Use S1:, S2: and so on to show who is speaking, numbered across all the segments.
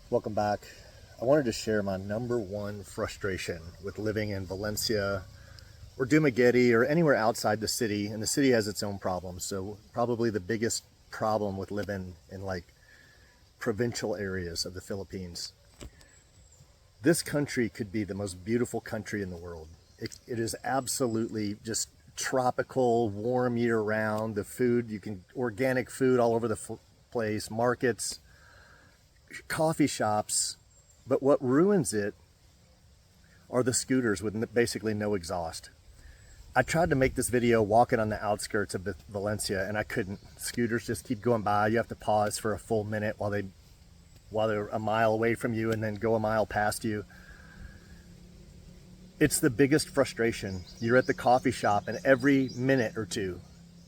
S1: Welcome back. I wanted to share my number one frustration with living in Valencia or Dumaguete or anywhere outside the city. And the city has its own problems. So probably the biggest problem with living in like provincial areas of the Philippines. This country could be the most beautiful country in the world. It is absolutely just tropical, warm year round. The food, organic food all over the place, markets, coffee shops, but what ruins it are the scooters with basically no exhaust. I tried to make this video walking on the outskirts of Valencia and I couldn't. Scooters just keep going by. You have to pause for a full minute while they're a mile away from you and then go a mile past you. It's the biggest frustration. You're at the coffee shop and every minute or two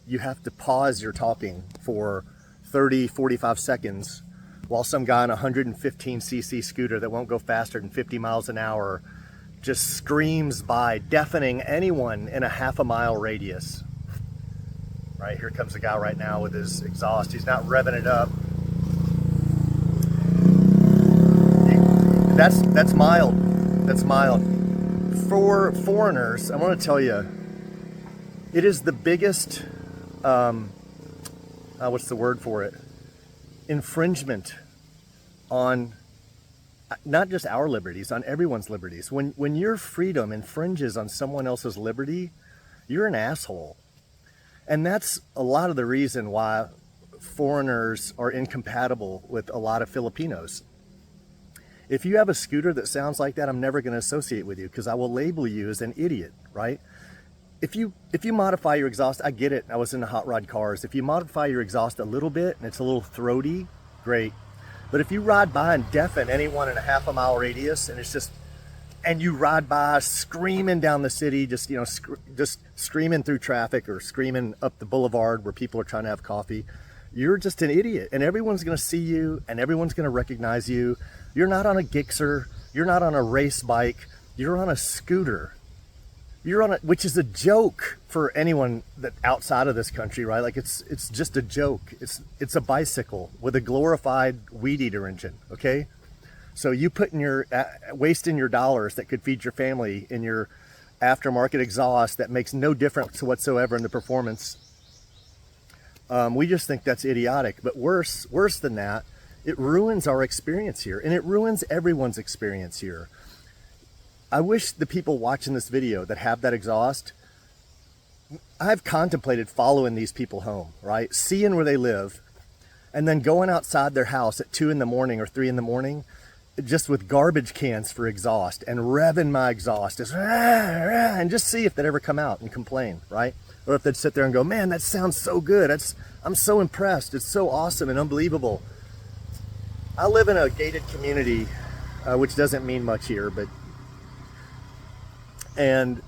S1: you have to pause your talking for 30, 45 seconds while some guy on a 115cc scooter that won't go faster than 50 miles an hour just screams by, deafening anyone in a half a mile radius. Right, here comes a guy right now with his exhaust. He's not revving it up. That's mild. That's mild. For foreigners, I want to tell you, it is the biggest, what's the word for it? Infringement on not just our liberties, on everyone's liberties. When your freedom infringes on someone else's liberty, you're an asshole. And that's a lot of the reason why foreigners are incompatible with a lot of Filipinos. If you have a scooter that sounds like that, I'm never going to associate with you because I will label you as an idiot, right? If you modify your exhaust, I get it. I was in the hot rod cars. If you modify your exhaust a little bit and it's a little throaty, great. But if you ride by and deafen anyone in a half a mile radius and you ride by screaming down the city, just screaming through traffic or screaming up the boulevard where people are trying to have coffee, you're just an idiot. And everyone's going to see you and everyone's going to recognize you. You're not on a Gixxer. You're not on a race bike. You're on a scooter. Which is a joke for anyone that outside of this country, right? Like it's just a joke. It's a bicycle with a glorified weed eater engine, okay? So you wasting your dollars that could feed your family in your aftermarket exhaust that makes no difference whatsoever in the performance. We just think that's idiotic. But worse than that, it ruins our experience here, and it ruins everyone's experience here. I wish the people watching this video that have that exhaust, I've contemplated following these people home, right? Seeing where they live and then going outside their house at 2 in the morning or 3 in the morning, just with garbage cans for exhaust and revving my exhaust and just see if they'd ever come out and complain, right? Or if they'd sit there and go, man, that sounds so good. I'm so impressed. It's so awesome and unbelievable. I live in a gated community, which doesn't mean much here, and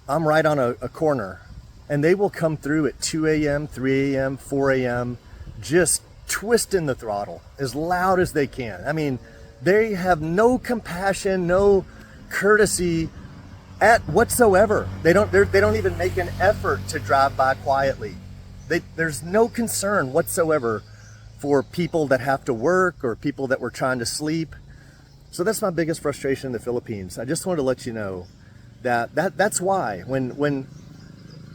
S1: I'm right on a corner, and they will come through at 2 a.m., 3 a.m., 4 a.m., just twisting the throttle as loud as they can. I mean, they have no compassion, no courtesy whatsoever. They don't even make an effort to drive by quietly. There's no concern whatsoever for people that have to work or people that were trying to sleep. So that's my biggest frustration in the Philippines. I just wanted to let you know that's why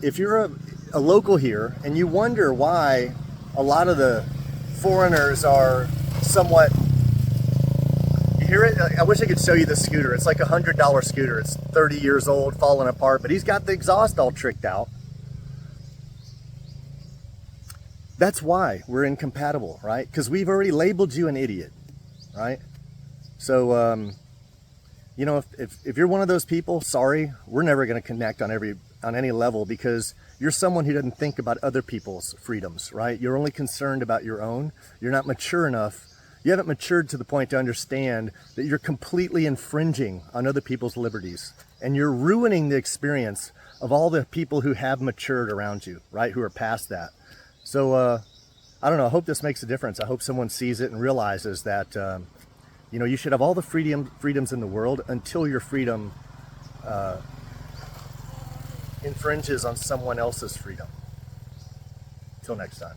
S1: if you're a local here and you wonder why a lot of the foreigners are somewhat, you hear it? I wish I could show you the scooter. It's like $100 scooter. It's 30 years old, falling apart, but he's got the exhaust all tricked out. That's why we're incompatible, right? Because we've already labeled you an idiot, right? So, if you're one of those people, sorry, we're never going to connect on any level because you're someone who doesn't think about other people's freedoms, right? You're only concerned about your own. You're not mature enough. You haven't matured to the point to understand that you're completely infringing on other people's liberties, and you're ruining the experience of all the people who have matured around you, right? Who are past that. So, I don't know. I hope this makes a difference. I hope someone sees it and realizes that, you should have all the freedoms in the world until your freedom infringes on someone else's freedom. Till next time.